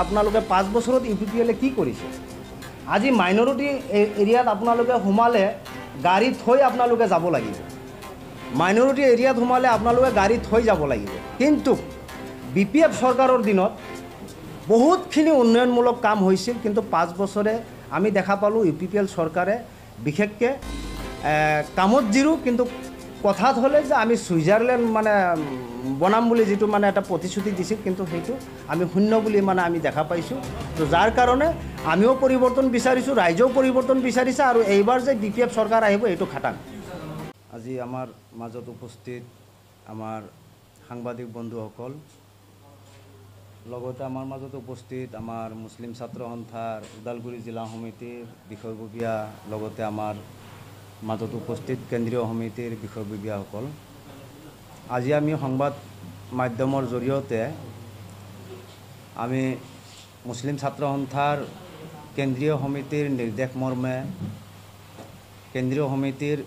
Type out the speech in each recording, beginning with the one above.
আপোনালোকে 5 বছৰত UPPL কি কৰিছে আজি মাইনৰিটি এৰিয়াত আপোনালোকে সোমালে গাড়ী থৈ আপোনালোকে যাব লাগিব মাইনৰিটি এৰিয়াত সোমালে আপোনালোকে গাড়ী থৈ যাব লাগিব কিন্তু BPF চৰকাৰৰ দিনত বহুতখিনি উন্নয়নমূলক কাম হৈছিল কিন্তু 5 বছৰে আমি দেখা পালোঁ UPPL চৰকাৰে বিশেষকৈ কামত জিৰো কিন্তু কথাত হ'লে যে আমি সুইজাৰলেণ্ড মানে বনাম বুলি যেটো মানে এটা প্ৰতিশ্ৰুতি দিছিল কিন্তু সেইটো আমি শূন্য বুলি মানে আমি দেখা পাইছোঁ তো যাৰ কাৰণে আমিও পৰিৱৰ্তন বিচাৰিছোঁ ৰাইজেও পৰিৱৰ্তন বিচাৰিছে আৰু এইবাৰ যে BPF চৰকাৰ আহিব এইটো খাটাং আজি আমাৰ মাজত উপস্থিত আমাৰ সাংবাদিক বন্ধুসকল লগতে আমাৰ মাজত উপস্থিত আমাৰ মুছলিম ছাত্ৰ সন্থাৰ ওদালগুৰি জিলা সমিতিৰ বিষয়ববীয়া লগতে আমাৰ মাজত উপস্থিত কেন্দ্ৰীয় সমিতিৰ বিষয়ববীয়াসকল আজি আমি সংবাদ মাধ্যমৰ জৰিয়তে আমি মুছলিম ছাত্ৰ সন্থাৰ কেন্দ্ৰীয় সমিতিৰ নিৰ্দেশ মৰ্মে কেন্দ্ৰীয় সমিতিৰ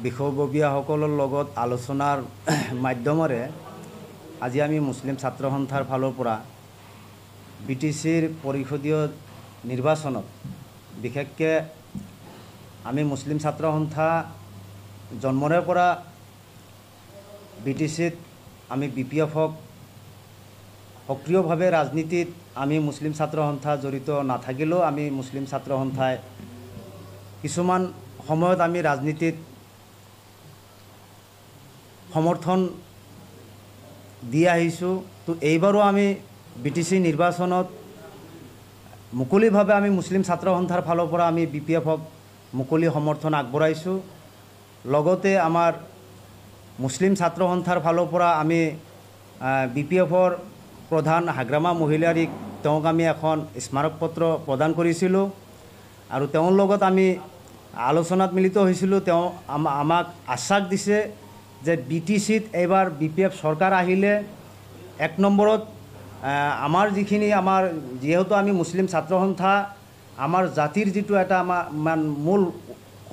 বিষয়ববীয়াসকলৰ লগত আলোচনাৰ মাধ্যমেৰে আজি আমি মুছলিম ছাত্ৰ সন্থাৰ ফালৰ পৰা BTCৰ পৰিষদীয় নিৰ্বাচনত বিশেষকৈ আমি মুছলিম ছাত্ৰ সন্থা জন্মৰে পৰা BTCত আমি BPFক সক্ৰিয়ভাৱে ৰাজনীতিত আমি মুছলিম ছাত্ৰ সন্থা জড়িত নাথাকিলেও আমি মুছলিম ছাত্ৰ সন্থাই কিছুমান সময়ত আমি ৰাজনীতিত সমৰ্থন দি আহিছোঁ তো এইবাৰো আমি BTC নিৰ্বাচনত মুকলিভাৱে আমি মুছলিম ছাত্ৰ সন্থাৰ ফালৰ পৰা আমি BPFক মুকলি সমৰ্থন আগবঢ়াইছোঁ লগতে আমাৰ মুছলিম ছাত্ৰ সন্থাৰ ফালৰ পৰা আমি BPFৰ প্ৰধান হাগ্ৰামা মহিলাৰীক তেওঁক আমি এখন স্মাৰক পত্ৰ প্ৰদান কৰিছিলোঁ আৰু তেওঁৰ লগত আমি আলোচনাত মিলিত হৈছিলোঁ তেওঁ আমাক আশ্বাস দিছে যে BTCত এইবাৰ BPF চৰকাৰ আহিলে 1 নম্বৰত আমাৰ যিখিনি আমাৰ যেহেতু আমি মুছলিম ছাত্ৰ সন্থা আমাৰ জাতিৰ যেটো এটা আমাৰ মূল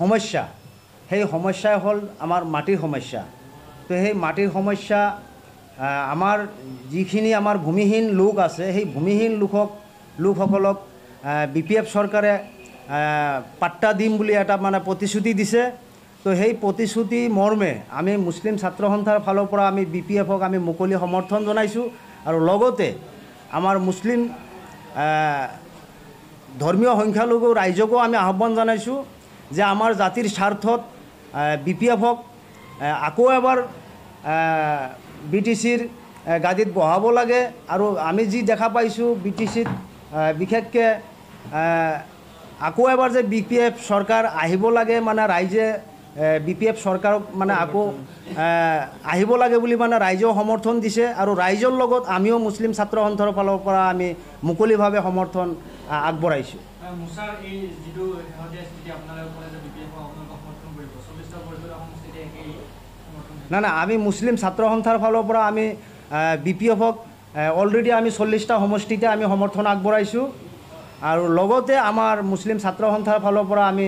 সমস্যা সেই সমস্যাই হ'ল আমাৰ মাটিৰ সমস্যা তো সেই মাটিৰ সমস্যা আমাৰ যিখিনি আমাৰ ভূমিহীন লোক আছে সেই ভূমিহীন লোকসকলক BPF চৰকাৰে পাট্টা দিম বুলি এটা মানে প্ৰতিশ্ৰুতি দিছে তো সেই প্ৰতিশ্ৰুতি মৰ্মে আমি মুছলিম ছাত্ৰ সন্থাৰ ফালৰ পৰা আমি BPFক আমি মুকলি সমৰ্থন জনাইছোঁ আৰু লগতে আমাৰ মুছলিম ধৰ্মীয় সংখ্যালঘু ৰাইজকো আমি আহ্বান জনাইছোঁ যে আমাৰ জাতিৰ স্বাৰ্থত BPFক আকৌ এবাৰ BTCৰ গাদীত বহাব লাগে আৰু আমি যি দেখা পাইছোঁ BTCত বিশেষকৈ আকৌ এবাৰ যে BPF চৰকাৰ আহিব লাগে মানে ৰাইজে BPF চৰকাৰক মানে আকৌ আহিব লাগে বুলি মানে ৰাইজেও সমৰ্থন দিছে আৰু ৰাইজৰ লগত আমিও মুছলিম ছাত্ৰ সন্থাৰ ফালৰ পৰা আমি মুকলিভাৱে সমৰ্থন আগবঢ়াইছোঁ না আমি মুছলিম ছাত্ৰ সন্থাৰ ফালৰ পৰা আমি BPFক অলৰেডি আমি 40টা সমষ্টিতে আমি সমৰ্থন আগবঢ়াইছোঁ আৰু লগতে আমাৰ মুছলিম ছাত্ৰ সন্থাৰ ফালৰ পৰা আমি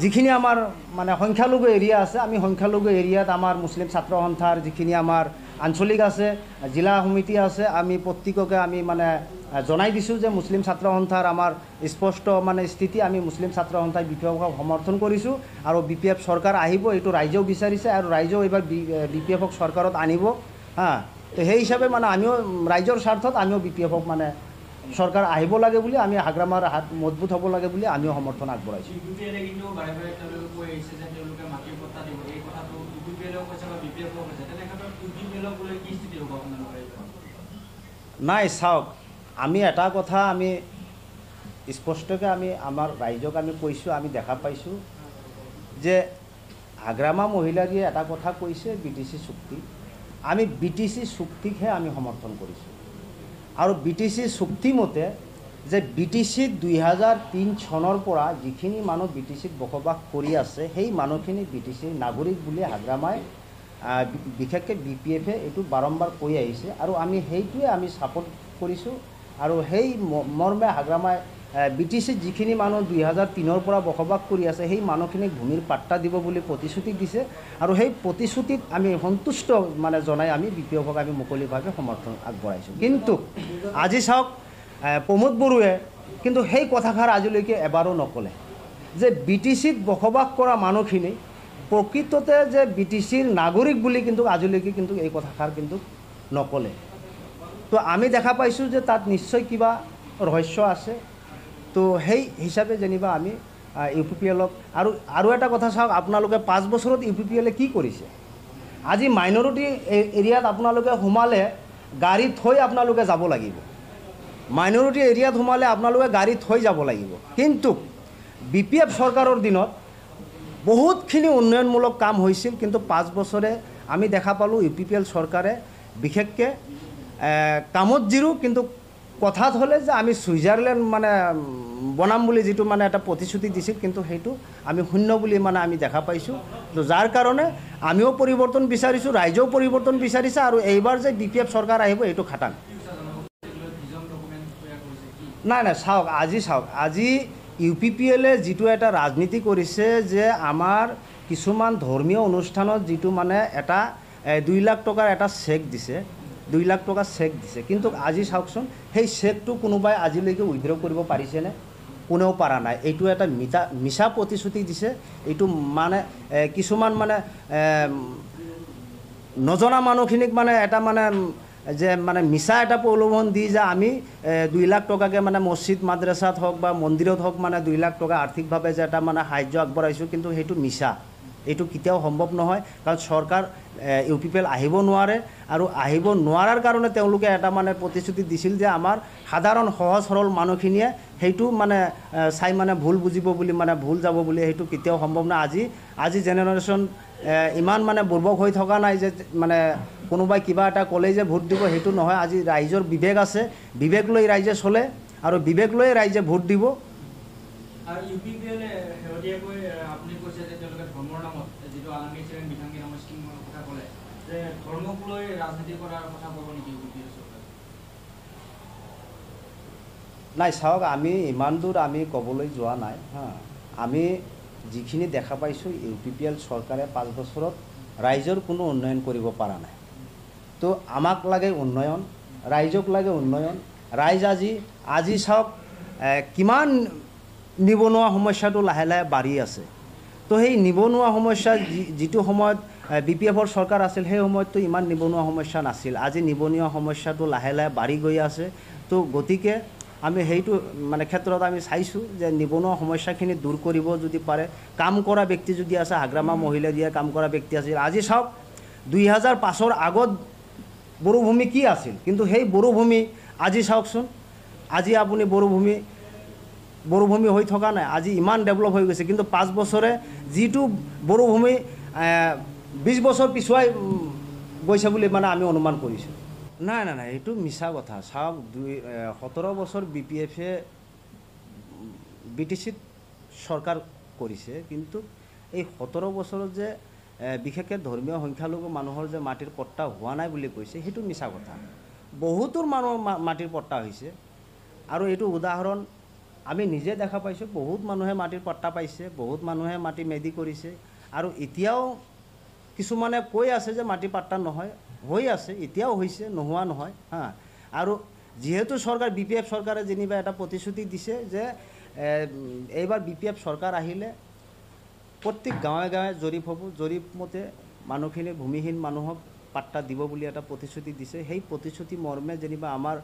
যিখিনি আমাৰ মানে সংখ্যালঘু এৰিয়া আছে আমি সংখ্যালঘু এৰিয়াত আমাৰ মুছলিম ছাত্ৰ সন্থাৰ যিখিনি আমাৰ আঞ্চলিক আছে জিলা সমিতি আছে আমি প্ৰত্যেককে আমি মানে জনাই দিছোঁ যে মুছলিম ছাত্ৰ সন্থাৰ আমাৰ স্পষ্ট মানে স্থিতি আমি মুছলিম ছাত্ৰ সন্থাই BPFক সমৰ্থন কৰিছোঁ আৰু BPF চৰকাৰ আহিব এইটো ৰাইজেও বিচাৰিছে আৰু ৰাইজেও এইবাৰ BPFক চৰকাৰত আনিব তো সেই হিচাপে মানে আমিও ৰাইজৰ স্বাৰ্থত আমিও BPFক মানে চৰকাৰ আহিব লাগে বুলি আমি হাগ্ৰামাৰ হাত মজবুত হ'ব লাগে বুলি আমিও সমৰ্থন আগবঢ়াইছোঁ নাই চাওক আমি এটা কথা আমি স্পষ্টকৈ আমি আমাৰ ৰাইজক আমি কৈছোঁ আমি দেখা পাইছোঁ যে হাগ্ৰামা মহিলাৰীয়ে এটা কথা কৈছে BTC চুক্তি আমি BTC চুক্তিকহে আমি সমৰ্থন কৰিছোঁ আৰু BTC চুক্তি মতে যে BTCত 2003 চনৰ পৰা যিখিনি মানুহ BTCত বসবাস কৰি আছে সেই মানুহখিনি BTCৰ নাগৰিক বুলি হাগ্ৰামাই বিশেষকৈ BPFে এইটো বাৰম্বাৰ কৈ আহিছে আৰু আমি সেইটোৱে আমি ছাপোৰ্ট কৰিছোঁ আৰু সেই মৰ্মে হাগ্ৰামাই BTC যিখিনি মানুহ 2003ৰ পৰা বসবাস কৰি আছে সেই মানুহখিনিক ভূমিৰ পাট্টা দিব বুলি প্ৰতিশ্ৰুতি দিছে আৰু সেই প্ৰতিশ্ৰুতিত আমি সন্তুষ্ট মানে জনাই আমি BPFক আমি মুকলিভাৱে সমৰ্থন আগবঢ়াইছোঁ। কিন্তু আজি চাওক প্ৰমোদ বড়োৱে কিন্তু সেই কথাষাৰ আজিলৈকে এবাৰো নক'লে যে BTCত বসবাস কৰা মানুহখিনি প্ৰকৃততে যে BTCৰ নাগৰিক বুলি কিন্তু আজিলৈকে কিন্তু এই কথাষাৰ কিন্তু নক'লে। তো আমি দেখা পাইছোঁ যে তাত নিশ্চয় কিবা ৰহস্য আছে। তো সেই হিচাপে যেনিবা আমি UPPLক আৰু এটা কথা চাওক, আপোনালোকে 5 বছৰত UPPLে কি কৰিছে? আজি মাইনৰিটি এৰিয়াত আপোনালোকে সোমালে গাড়ী থৈ আপোনালোকে যাব লাগিব, মাইনৰিটি এৰিয়াত সোমালে আপোনালোকে গাড়ী থৈ যাব লাগিব। কিন্তু BPF চৰকাৰৰ দিনত বহুতখিনি উন্নয়নমূলক কাম হৈছিল, কিন্তু 5 বছৰে আমি দেখা পালোঁ UPPL চৰকাৰে বিশেষকৈ কামত জিৰো, কিন্তু কথাত হ'লে যে আমি ছুইজাৰলেণ্ড মানে বনাম বুলি যিটো মানে এটা প্ৰতিশ্ৰুতি দিছিল, কিন্তু সেইটো আমি শূন্য বুলি মানে আমি দেখা পাইছোঁ। তো যাৰ কাৰণে আমিও পৰিৱৰ্তন বিচাৰিছোঁ, ৰাইজেও পৰিৱৰ্তন বিচাৰিছে আৰু এইবাৰ যে BPF চৰকাৰ আহিব এইটো খাটাং। নাই চাওক, আজি UPPLে যিটো এটা ৰাজনীতি কৰিছে যে আমাৰ কিছুমান ধৰ্মীয় অনুষ্ঠানত যিটো মানে এটা 2 লাখ টকাৰ এটা চেক দিছে, 2 লাখ টকা চেক দিছে, কিন্তু আজি চাওকচোন সেই চেকটো কোনোবাই আজিলৈকে উইথড্ৰ কৰিব পাৰিছেনে? কোনেও পৰা নাই। এইটো এটা মিছা প্ৰতিশ্ৰুতি দিছে। এইটো মানে কিছুমান মানে নজনা মানুহখিনিক মানে এটা মানে যে মানে মিছা এটা প্ৰলোভন দি যে আমি 2 লাখ টকাকৈ মানে মছজিদ মাদ্ৰাছাত হওক বা মন্দিৰত হওক মানে 2 লাখ টকা আৰ্থিকভাৱে যে এটা মানে সাহায্য আগবঢ়াইছোঁ, কিন্তু সেইটো মিছা। এইটো কেতিয়াও সম্ভৱ নহয়, কাৰণ চৰকাৰ UPPL আহিব নোৱাৰে আৰু আহিব নোৱাৰাৰ কাৰণে তেওঁলোকে এটা মানে প্ৰতিশ্ৰুতি দিছিল যে আমাৰ সাধাৰণ সহজ সৰল মানুহখিনিয়ে সেইটো মানে চাই মানে ভুল বুজিব বুলি মানে ভুল যাব বুলি, সেইটো কেতিয়াও সম্ভৱ নহয়। আজি জেনেৰেশ্যন ইমান মানে বুৰ্বক হৈ থকা নাই যে মানে কোনোবাই কিবা এটা ক'লে যে ভোট দিব, সেইটো নহয়। আজি ৰাইজৰ বিবেক আছে, বিবেক লৈ ৰাইজে চলে আৰু বিবেক লৈ ৰাইজে ভোট দিব। UPPLে শেহতীয়াকৈ আপুনি কৈছে যে তেওঁলোকে ধৰ্মৰ নামত যিটো আলমগীৰ চেৰেং বিধাংগী নামৰ স্কিমৰ কথা ক'লে যে ধৰ্মক লৈ ৰাজনীতি কৰাৰ কথা ক'ব নেকি UPPL চৰকাৰে? নাই চাওক, আমি ইমান দূৰ আমি ক'বলৈ যোৱা নাই হা। আমি যিখিনি দেখা পাইছোঁ UPPL চৰকাৰে 5 বছৰত ৰাইজৰ কোনো উন্নয়ন কৰিব পৰা নাই। তো আমাক লাগে উন্নয়ন, ৰাইজক লাগে উন্নয়ন। ৰাইজ আজি চাওক কিমান নিবনুৱা সমস্যাটো লাহে লাহে বাঢ়ি আছে। তো সেই নিবনুৱা সমস্যা যিটো সময়ত BPFৰ চৰকাৰ আছিল সেই সময়ততো ইমান নিবনুৱা সমস্যা নাছিল। আজি নিবনুৱা সমস্যাটো লাহে লাহে বাঢ়ি গৈ আছে। তো গতিকে আমি সেইটো মানে ক্ষেত্ৰত আমি চাইছোঁ যে নিবনুৱা সমস্যাখিনি দূৰ কৰিব যদি পাৰে, কাম কৰা ব্যক্তি যদি আছে, হাগ্ৰামা মহিলা দিয়ে কাম কৰা ব্যক্তি আছিল। আজি চাওক 2005ৰ আগত বড়োভূমি কি আছিল, কিন্তু সেই বড়োভূমি আজি চাওকচোন, আজি আপুনি বড়োভূমি হৈ থকা নাই, আজি ইমান ডেভেলপ হৈ গৈছে। কিন্তু 5 বছৰে যিটো বড়োভূমি 20 বছৰ পিছুৱাই গৈছে বুলি মানে আমি অনুমান কৰিছোঁ। নাই এইটো মিছা কথা। চাওক 17 বছৰ BPFে BTCত চৰকাৰ কৰিছে, কিন্তু এই 17 বছৰত যে বিশেষকৈ ধৰ্মীয় সংখ্যালঘু মানুহৰ যে মাটিৰ পট্টা হোৱা নাই বুলি কৈছে, সেইটো মিছা কথা। বহুতৰ মানুহৰ মাটিৰ পট্টা হৈছে আৰু এইটো উদাহৰণ আমি নিজে দেখা পাইছোঁ। বহুত মানুহে মাটিৰ পট্টা পাইছে, বহুত মানুহে মাটি মেদি কৰিছে আৰু এতিয়াও কিছুমানে কৈ আছে যে মাটি পাট্টা নহয়, হৈ আছে, এতিয়াও হৈছে, নোহোৱা নহয় হা। আৰু যিহেতু চৰকাৰ BPF চৰকাৰে যেনিবা এটা প্ৰতিশ্ৰুতি দিছে যে এইবাৰ BPF চৰকাৰ আহিলে প্ৰত্যেক গাঁৱে গাঁৱে জৰীপ হ'ব, জৰীপ মতে মানুহখিনি ভূমিহীন মানুহক পাট্টা দিব বুলি এটা প্ৰতিশ্ৰুতি দিছে। সেই প্ৰতিশ্ৰুতি মৰ্মে যেনিবা আমাৰ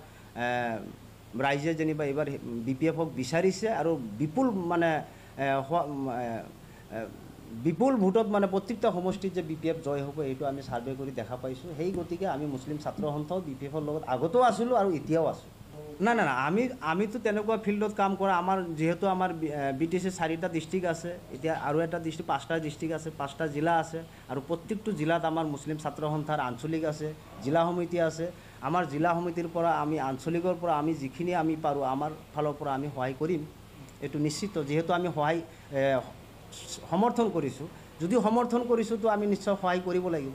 ৰাইজে যেনিবা এইবাৰ BPFক বিচাৰিছে আৰু বিপুল ভোটত মানে প্ৰত্যেকটা সমষ্টিত যে BPF জয় হ'ব এইটো আমি ছাৰ্ভে কৰি দেখা পাইছোঁ। সেই গতিকে আমি মুছলিম ছাত্ৰ সন্থাও BPFৰ লগত আগতেও আছিলোঁ আৰু এতিয়াও আছোঁ। নাই আমিতো তেনেকুৱা ফিল্ডত কাম কৰা, আমাৰ যিহেতু আমাৰ BTC 4টা ডিষ্ট্ৰিক্ট আছে, এতিয়া আৰু এটা ডিষ্ট্ৰিক্ট 5টা ডিষ্ট্ৰিক্ট আছে, 5টা জিলা আছে আৰু প্ৰত্যেকটো জিলাত আমাৰ মুছলিম ছাত্ৰ সন্থাৰ আঞ্চলিক আছে, জিলা সমিতি আছে। আমাৰ জিলা সমিতিৰ পৰা আমি আঞ্চলিকৰ পৰা আমি যিখিনি আমি পাৰোঁ আমাৰ ফালৰ পৰা আমি সহায় কৰিম, এইটো নিশ্চিত। যিহেতু আমি সমৰ্থন কৰিছোঁ, যদি সমৰ্থন কৰিছোঁ তো আমি নিশ্চয় সহায় কৰিব লাগিব।